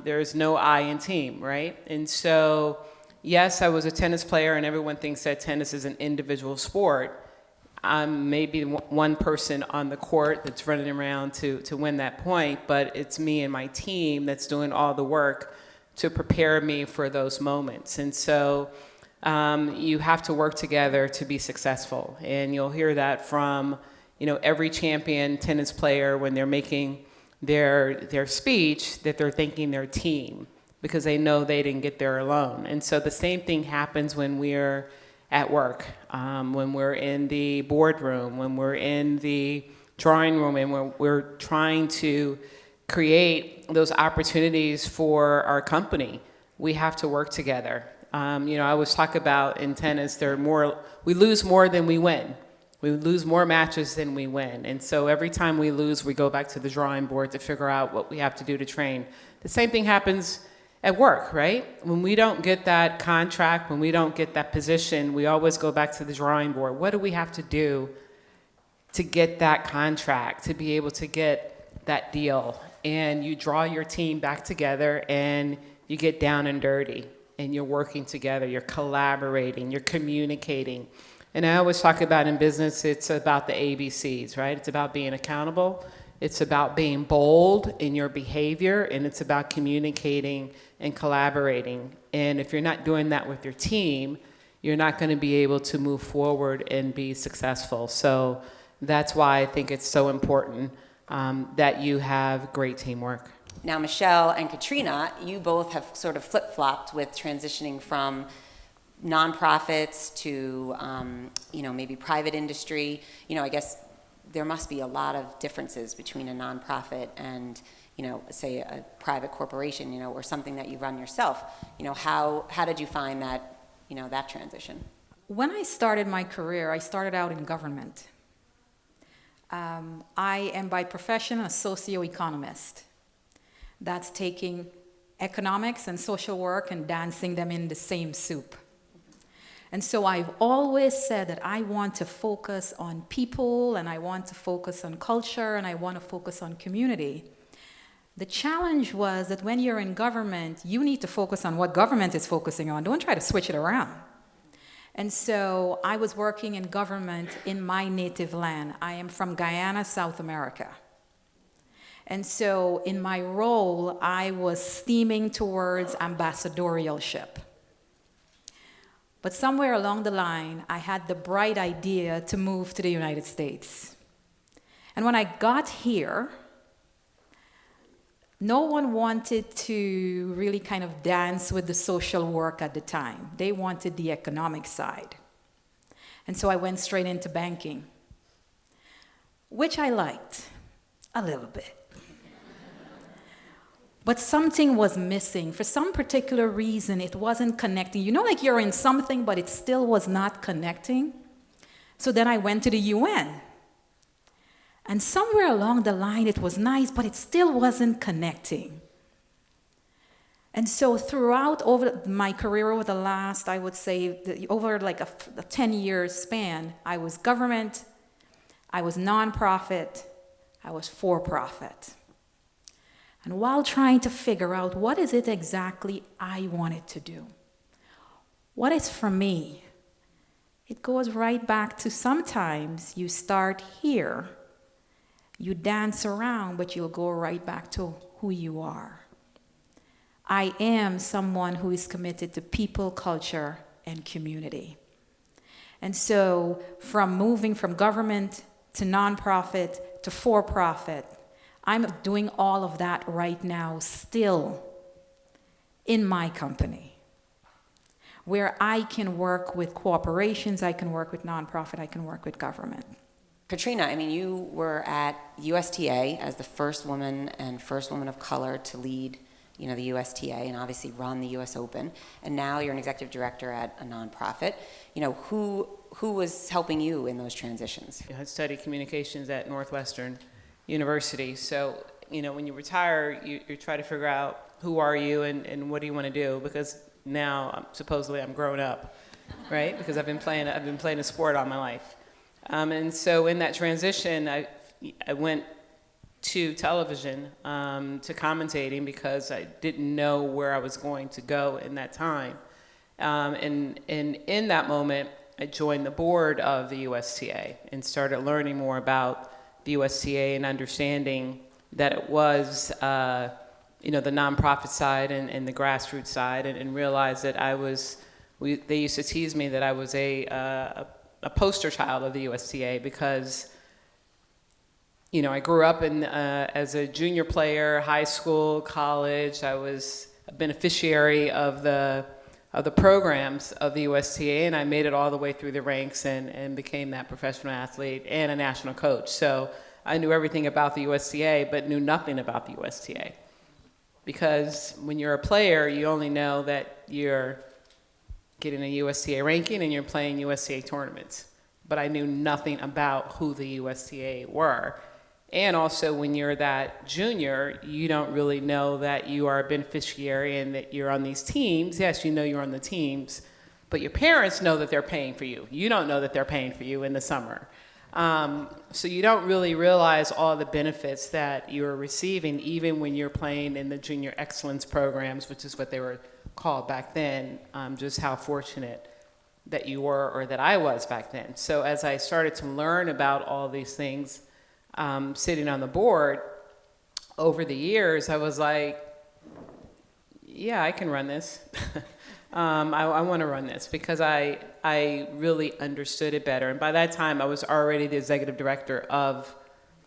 there's no I in team, right? And so, yes, I was a tennis player, and everyone thinks that tennis is an individual sport. I'm maybe one person on the court that's running around to win that point, but it's me and my team that's doing all the work to prepare me for those moments. And so you have to work together to be successful. And you'll hear that from, every champion tennis player when they're making their speech, that they're thanking their team because they know they didn't get there alone. And so the same thing happens when we're at work, when we're in the boardroom, when we're in the drawing room, and when we're trying to create those opportunities for our company. We have to work together. I always talk about in tennis, we lose more than we win. We lose more matches than we win. And so every time we lose, we go back to the drawing board to figure out what we have to do to train. The same thing happens at work, right? When we don't get that contract, when we don't get that position, we always go back to the drawing board. What do we have to do to get that contract, to be able to get that deal? And you draw your team back together and you get down and dirty and you're working together, you're collaborating, you're communicating. And I always talk about in business, it's about the ABCs, right? It's about being accountable. It's about being bold in your behavior, and it's about communicating and collaborating. And if you're not doing that with your team, you're not going to be able to move forward and be successful. So that's why I think it's so important that you have great teamwork. Now, Michelle and Katrina, you both have sort of flip-flopped with transitioning from nonprofits to, maybe private industry. I guess there must be a lot of differences between a nonprofit and, say a private corporation, or something that you run yourself. How did you find that, that transition? When I started my career, I started out in government. I am by profession a socioeconomist. That's taking economics and social work and dancing them in the same soup. And so I've always said that I want to focus on people, and I want to focus on culture, and I want to focus on community. The challenge was that when you're in government, you need to focus on what government is focusing on. Don't try to switch it around. And so I was working in government in my native land. I am from Guyana, South America. And so in my role, I was steaming towards ambassadorialship. But somewhere along the line, I had the bright idea to move to the United States. And when I got here, no one wanted to really kind of dance with the social work at the time. They wanted the economic side. And so I went straight into banking, which I liked a little bit. But something was missing. For some particular reason, it wasn't connecting. Like you're in something, but it still was not connecting. So then I went to the UN. And somewhere along the line, it was nice, but it still wasn't connecting. And so throughout over my career over the last, I would say, over like a 10-year span, I was government, I was nonprofit, I was for-profit. And while trying to figure out what is it exactly I wanted to do, what is for me, it goes right back to sometimes you start here, you dance around, but you'll go right back to who you are. I am someone who is committed to people, culture, and community. And so from moving from government to nonprofit to for-profit, I'm doing all of that right now still in my company, where I can work with corporations, I can work with nonprofit, I can work with government. Katrina, you were at USTA as the first woman and first woman of color to lead, the USTA and obviously run the US Open. And now you're an executive director at a nonprofit. Who was helping you in those transitions? I studied communications at Northwestern University. So, when you retire, you try to figure out who are you and what do you want to do, because now supposedly I'm grown up, right? Because I've been playing a sport all my life. And so in that transition, I went to television, to commentating, because I didn't know where I was going to go in that time. And in that moment, I joined the board of the USTA and started learning more about the USTA and understanding that it was, the nonprofit side and the grassroots side, and realized that they used to tease me that I was a poster child of the USTA because, I grew up as a junior player, high school, college. I was a beneficiary of the programs of the USTA, and I made it all the way through the ranks and became that professional athlete and a national coach. So I knew everything about the USTA, but knew nothing about the USTA. Because when you're a player, you only know that you're getting a USTA ranking and you're playing USTA tournaments. But I knew nothing about who the USTA were. And also, when you're that junior, you don't really know that you are a beneficiary and that you're on these teams. Yes, you know you're on the teams, but your parents know that they're paying for you. You don't know that they're paying for you in the summer. So you don't really realize all the benefits that you're receiving, even when you're playing in the junior excellence programs, which is what they were called back then, just how fortunate that you were, or that I was back then. So as I started to learn about all these things, sitting on the board over the years, I was like, yeah, I can run this. I want to run this because I really understood it better. And by that time, I was already the executive director of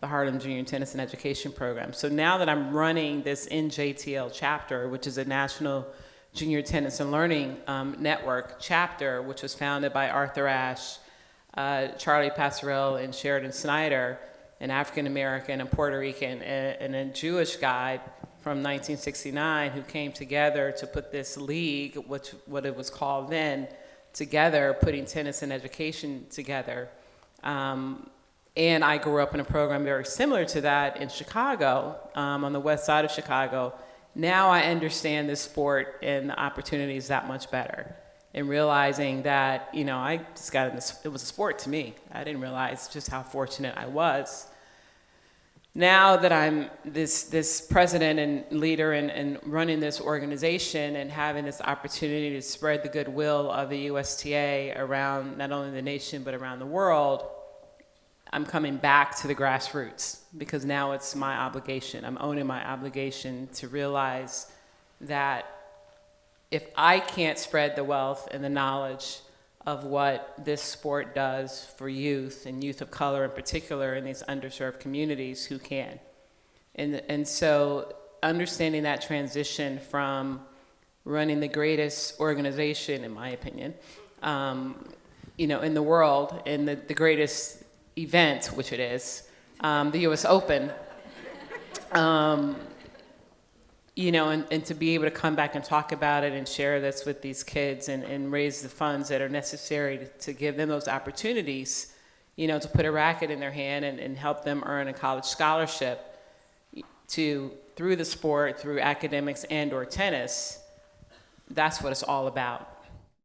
the Harlem Junior Tennis and Education Program. So now that I'm running this NJTL chapter, which is a National Junior Tennis and Learning Network chapter, which was founded by Arthur Ashe, Charlie Passarell, and Sheridan Snyder, an African-American and Puerto Rican and a Jewish guy from 1969 who came together to put this league, what it was called then, together, putting tennis and education together. And I grew up in a program very similar to that in Chicago, on the west side of Chicago. Now I understand this sport and the opportunities that much better. And realizing that, I just got in this, it was a sport to me. I didn't realize just how fortunate I was. Now that I'm this president and leader and running this organization and having this opportunity to spread the goodwill of the USTA around not only the nation but around the world, I'm coming back to the grassroots because now it's my obligation. I'm owning my obligation to realize that if I can't spread the wealth and the knowledge of what this sport does for youth and youth of color in particular in these underserved communities, who can? And so understanding that transition from running the greatest organization, in my opinion, in the world, and the greatest event, which it is, the US Open, and to be able to come back and talk about it and share this with these kids and raise the funds that are necessary to give them those opportunities, to put a racket in their hand and help them earn a college scholarship through the sport, through academics and or tennis. That's what it's all about.